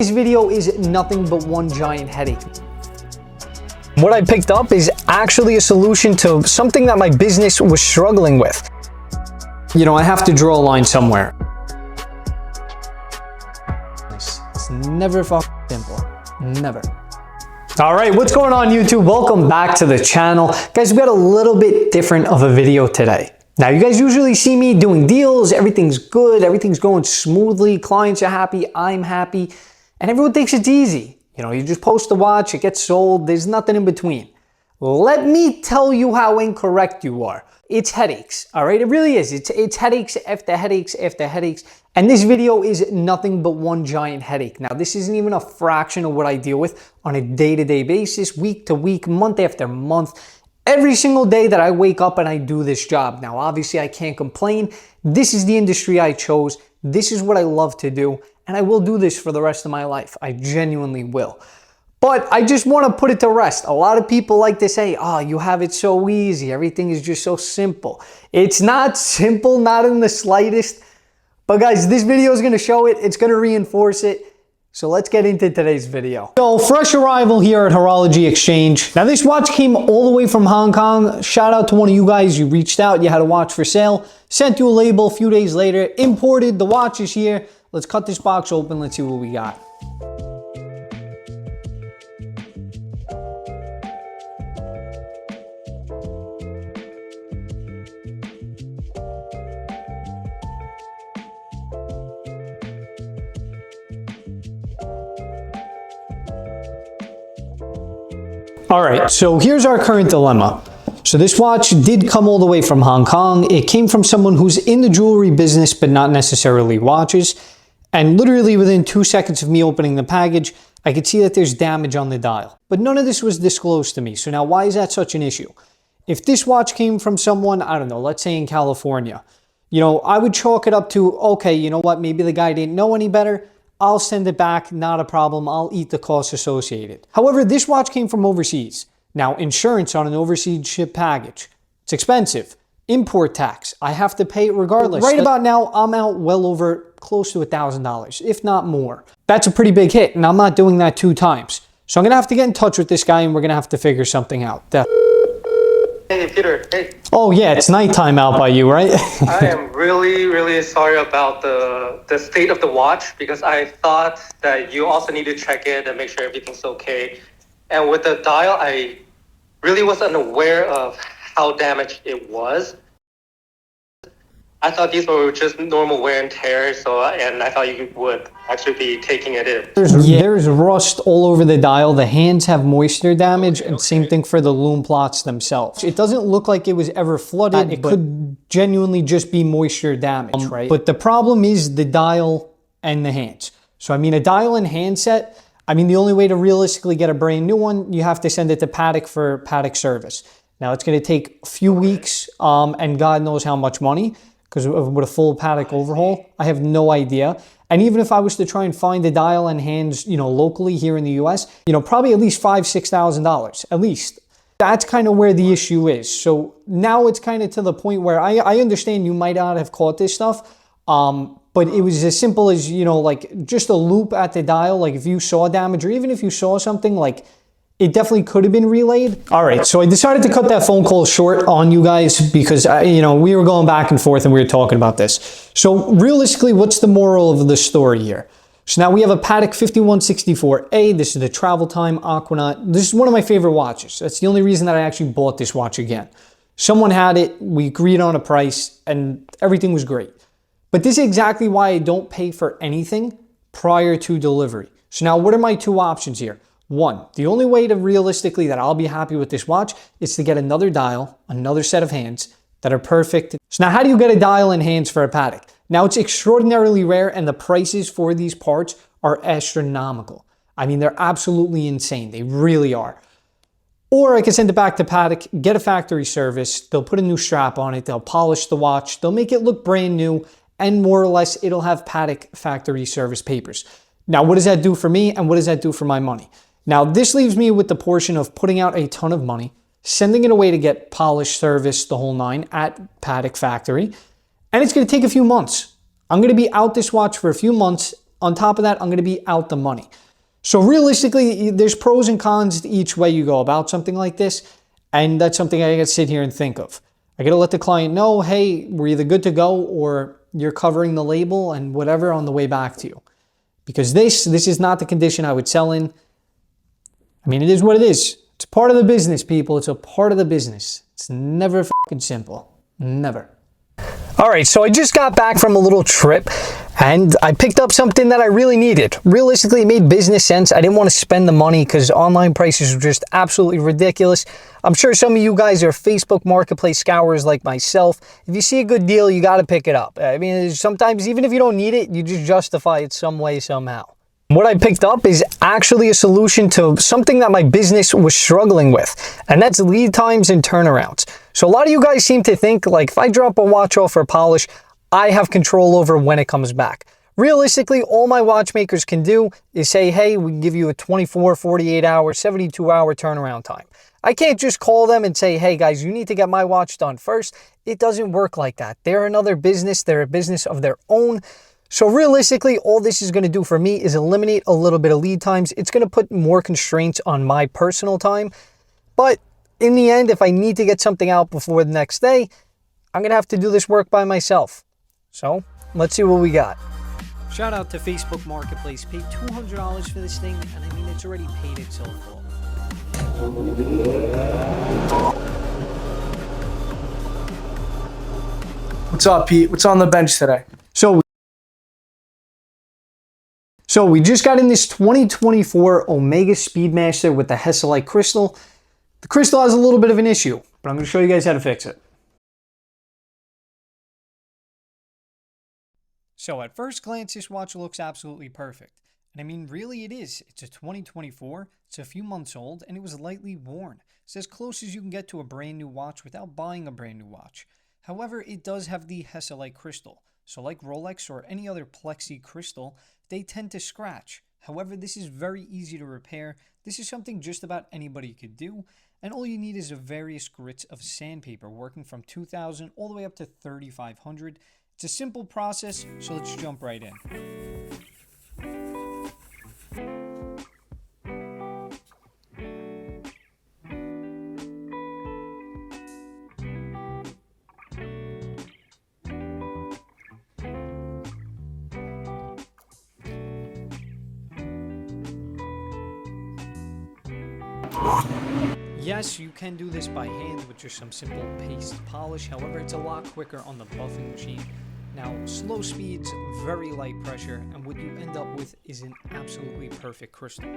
This video is nothing but one giant headache. What I picked up is actually a solution to something that my business was struggling with. You know, I have to draw a line somewhere. It's never fucking simple. Never. All right, what's going on YouTube? Welcome back to the channel. Guys, we've got a little bit different of a video today. Now, you guys usually see me doing deals, everything's good, everything's going smoothly, clients are happy, I'm happy, and everyone thinks it's easy. You know, you just post the watch, it gets sold, there's nothing in between. Let me tell you how incorrect you are. It's headaches, all right? It really is. It's headaches after headaches after headaches. And this video is nothing but one giant headache. Now, this isn't even a fraction of what I deal with on a day-to-day basis, week to week, month after month. Every single day that I wake up and I do this job. Now, obviously, I can't complain. This is the industry I chose. This is what I love to do. And I will do this for the rest of my life. I genuinely will. But I just want to put it to rest. A lot of people like to say, oh, you have it so easy. Everything is just so simple. It's not simple, not in the slightest. But guys, this video is going to show it. It's going to reinforce it. So let's get into today's video. So fresh arrival here at Horology Exchange. Now this watch came all the way from Hong Kong. Shout out to one of you guys. You reached out, you had a watch for sale, sent you a label a few days later, imported, the watch is here. Let's cut this box open. Let's see what we got. All right, so here's our current dilemma. So this watch did come all the way from Hong Kong. It came from someone who's in the jewelry business, but not necessarily watches. And literally within 2 seconds of me opening the package, I could see that there's damage on the dial. But none of this was disclosed to me. So now why is that such an issue? If this watch came from someone, I don't know, let's say in California, you know, I would chalk it up to, okay, you know what, maybe the guy didn't know any better. I'll send it back, not a problem. I'll eat the costs associated. However, this watch came from overseas. Now, insurance on an overseas ship package, it's expensive. Import tax, I have to pay it regardless. Right about now, I'm out well over close to $1,000, if not more. That's a pretty big hit, and I'm not doing that 2 times. So I'm gonna have to get in touch with this guy, and we're gonna have to figure something out. Hey, Peter. Hey. Oh yeah, it's nighttime out by you, right? I am really sorry about the state of the watch, because I thought that you also need to check it and make sure everything's okay. And with the dial, I really was unaware of how damaged it was. I thought these were just normal wear and tear, and I thought you would actually be taking it in. There's rust all over the dial. The hands have moisture damage, and same thing for the lume plots themselves. It doesn't look like it was ever flooded. It could genuinely just be moisture damage, right? But the problem is the dial and the hands. So I mean, a dial and handset, I mean, the only way to realistically get a brand new one, you have to send it to Patek for Patek service. Now it's going to take a few weeks, and God knows how much money. Because with a full Patek overhaul, I have no idea. And even if I was to try and find the dial and hands, you know, locally here in the US, you know, probably at least $5,000, $6,000, at least. That's kind of where the issue is. So now it's kind of to the point where I understand you might not have caught this stuff, but it was as simple as, you know, like just a loop at the dial. Like if you saw damage, or even if you saw something, like it definitely could have been relayed. All right, so I decided to cut that phone call short on you guys because, you know, we were going back and forth and we were talking about this. So realistically, what's the moral of the story here? So now we have a Patek 5164A. This is the Travel Time Aquanaut. This is one of my favorite watches. That's the only reason that I actually bought this watch again. Someone had it, we agreed on a price, and everything was great. But this is exactly why I don't pay for anything prior to delivery. So now what are my 2 options here? 1, the only way to realistically that I'll be happy with this watch is to get another dial, another set of hands that are perfect. So now how do you get a dial and hands for a Patek? Now it's extraordinarily rare, and the prices for these parts are astronomical. I mean, they're absolutely insane. They really are. Or I can send it back to Patek, get a factory service. They'll put a new strap on it. They'll polish the watch. They'll make it look brand new, and more or less it'll have Patek factory service papers. Now, what does that do for me, and what does that do for my money? Now, this leaves me with the portion of putting out a ton of money, sending it away to get polished, service, the whole 9 at Patek factory, and it's going to take a few months. I'm going to be out this watch for a few months On top of that, I'm going to be out the money. So realistically, there's pros and cons to each way you go about something like this. And that's something I got to sit here and think of. I got to let the client know, hey, we're either good to go or you're covering the label and whatever on the way back to you. Because this is not the condition I would sell in. I mean, it is what it is. It's part of the business, people. It's a part of the business. It's never fucking simple. Never. All right, so I just got back from a little trip and I picked up something that I really needed. Realistically, it made business sense. I didn't want to spend the money because online prices were just absolutely ridiculous. I'm sure some of you guys are Facebook Marketplace scourers like myself. If you see a good deal, you got to pick it up. I mean, sometimes even if you don't need it, you just justify it some way, somehow. What I picked up is actually a solution to something that my business was struggling with, and that's lead times and turnarounds. So a lot of you guys seem to think, like, if I drop a watch off for polish, I have control over when it comes back. Realistically, all my watchmakers can do is say, hey, we can give you a 24, 48 hour, 72 hour turnaround time. I can't just call them and say, hey guys, you need to get my watch done first. It doesn't work like that. They're another business. They're a business of their own. So realistically, all this is going to do for me is eliminate a little bit of lead times. It's going to put more constraints on my personal time. But in the end, if I need to get something out before the next day, I'm going to have to do this work by myself. So let's see what we got. Shout out to Facebook Marketplace. Paid $200 for this thing, and I mean, it's already paid itself off. What's up, Pete? What's on the bench today? So we just got in this 2024 Omega Speedmaster with the Hesalite crystal. The crystal has a little bit of an issue, but I'm going to show you guys how to fix it. So at first glance, this watch looks absolutely perfect. And I mean, really it is. It's a 2024, it's a few months old, and it was lightly worn. It's as close as you can get to a brand new watch without buying a brand new watch. However, it does have the Hesalite crystal. So like Rolex or any other plexi crystal, they tend to scratch. However, this is very easy to repair. This is something just about anybody could do. And all you need is a various grits of sandpaper working from 2000 all the way up to 3500. It's a simple process, so let's jump right in. Yes, you can do this by hand with just some simple paste polish. However, it's a lot quicker on the buffing machine. Now, slow speeds, very light pressure, and what you end up with is an absolutely perfect crystal.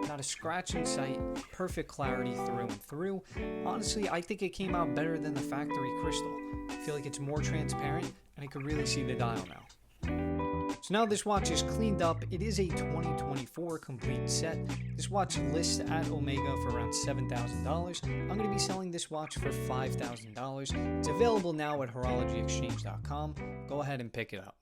Not a scratch in sight, perfect clarity through and through. Honestly, I think it came out better than the factory crystal. I feel like it's more transparent, and I could really see the dial now. So now this watch is cleaned up. It is a 2024 complete set. This watch lists at Omega for around $7,000. I'm going to be selling this watch for $5,000. It's available now at horologyexchange.com. Go ahead and pick it up.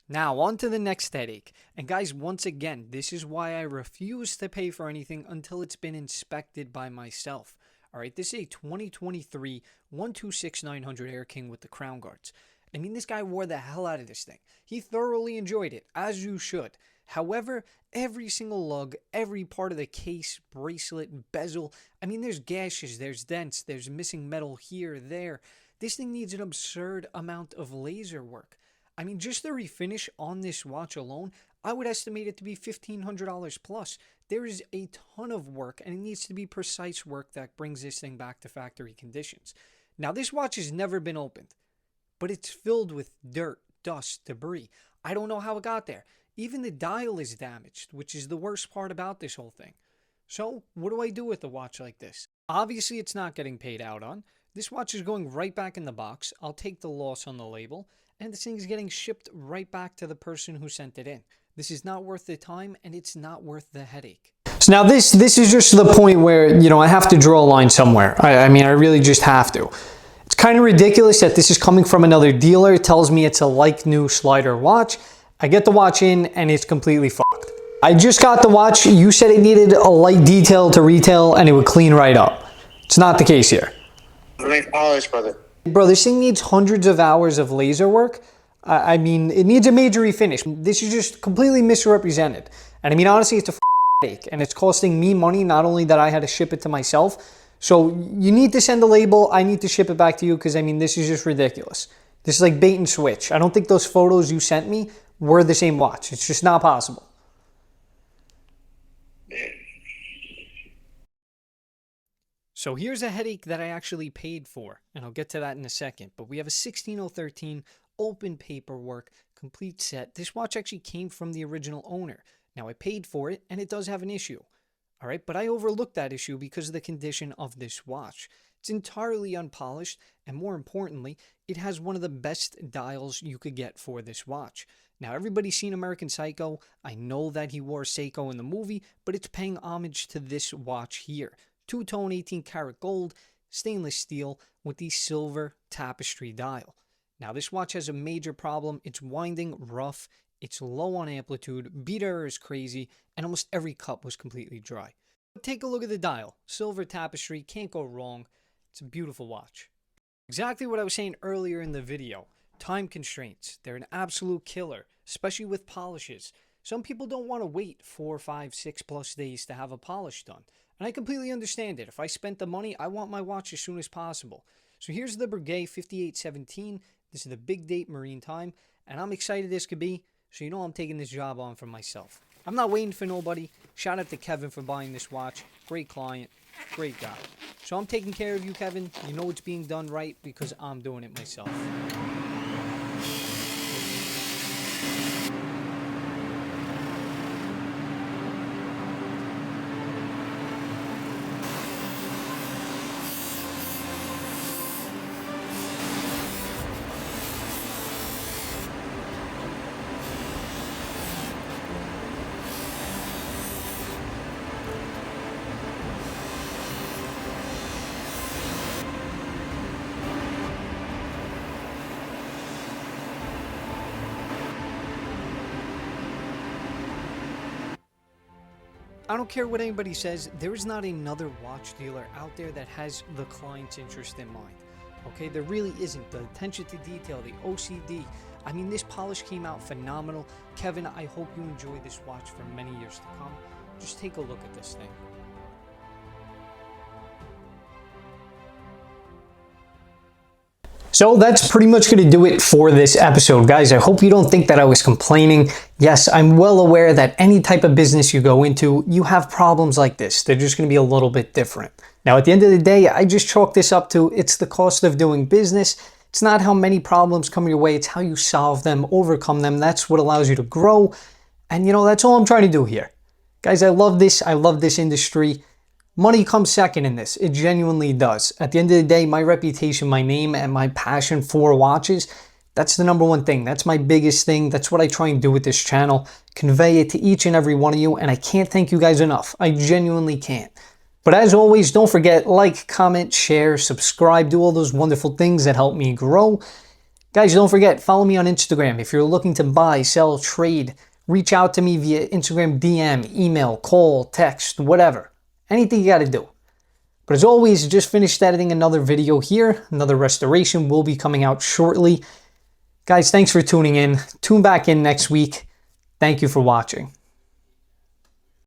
Now on to the next headache. And guys, once again, this is why I refuse to pay for anything until it's been inspected by myself. Alright, this is a 2023 126-900 Air King with the crown guards. I mean, this guy wore the hell out of this thing. He thoroughly enjoyed it, as you should. However, every single lug, every part of the case, bracelet, bezel, I mean, there's gashes, there's dents, there's missing metal here, there. This thing needs an absurd amount of laser work. I mean, just the refinish on this watch alone, I would estimate it to be $1,500 plus. There is a ton of work, and it needs to be precise work that brings this thing back to factory conditions. Now, this watch has never been opened, but it's filled with dirt, dust, debris. I don't know how it got there. Even the dial is damaged, which is the worst part about this whole thing. So, what do I do with a watch like this? Obviously, it's not getting paid out on. This watch is going right back in the box. I'll take the loss on the label, and this thing is getting shipped right back to the person who sent it in. This is not worth the time, and it's not worth the headache. So now this is just the point where, I have to draw a line somewhere. I mean, I really just have to. It's kind of ridiculous that this is coming from another dealer. It tells me it's a like-new slider watch. I get the watch in, and it's completely fucked. I just got the watch. You said it needed a light detail to retail, and it would clean right up. It's not the case here. Great polish, brother. Bro, this thing needs hundreds of hours of laser work. I mean, it needs a major refinish. This is just completely misrepresented. And I mean, honestly, it's a headache, and it's costing me money, not only that I had to ship it to myself. So you need to send a label. I need to ship it back to you because, I mean, this is just ridiculous. This is like bait and switch. I don't think those photos you sent me were the same watch. It's just not possible. So here's a headache that I actually paid for, and I'll get to that in a second. But we have a 16013 open paperwork, complete set. This watch actually came from the original owner. Now I paid for it, and it does have an issue. All right, but I overlooked that issue because of the condition of this watch. It's entirely unpolished, and more importantly, it has one of the best dials you could get for this watch. Now, everybody's seen American Psycho. I know that he wore Seiko in the movie, but it's paying homage to this watch here. Two-tone 18-karat gold, stainless steel with the silver tapestry dial. Now, this watch has a major problem. It's winding, rough, it's low on amplitude, beat error is crazy, and almost every cut was completely dry. But take a look at the dial. Silver tapestry, can't go wrong. It's a beautiful watch. Exactly what I was saying earlier in the video. Time constraints. They're an absolute killer, especially with polishes. Some people don't want to wait 4, 5, 6+ days to have a polish done. And I completely understand it. If I spent the money, I want my watch as soon as possible. So here's the Breguet 5817. This is the big date marine time. And I'm excited as could be. So you know I'm taking this job on for myself. I'm not waiting for nobody. Shout out to Kevin for buying this watch. Great client. Great guy. So I'm taking care of you, Kevin. You know it's being done right because I'm doing it myself. I don't care what anybody says, there is not another watch dealer out there that has the client's interest in mind. Okay, there really isn't. The attention to detail, the OCD. I mean, this polish came out phenomenal. Kevin, I hope you enjoy this watch for many years to come. Just take a look at this thing. So that's pretty much going to do it for this episode, guys. I hope you don't think that I was complaining. Yes, I'm well aware that any type of business you go into, you have problems like this. They're just going to be a little bit different. Now, at the end of the day, I just chalk this up to it's the cost of doing business. It's not how many problems come your way. It's how you solve them, overcome them. That's what allows you to grow. And, you know, that's all I'm trying to do here. Guys, I love this. I love this industry. Money comes second in this. It genuinely does. At the end of the day, my reputation, my name, and my passion for watches, that's the number one thing. That's my biggest thing. That's what I try and do with this channel. Convey it to each and every one of you, and I can't thank you guys enough. I genuinely can't. But as always, don't forget, like, comment, share, subscribe, do all those wonderful things that help me grow. Guys, don't forget, follow me on Instagram. If you're looking to buy, sell, trade, reach out to me via Instagram DM, email, call, text, whatever. Anything you got to do. But as always, just finished editing another video here. Another restoration will be coming out shortly. Guys, thanks for tuning in. Tune back in next week. Thank you for watching.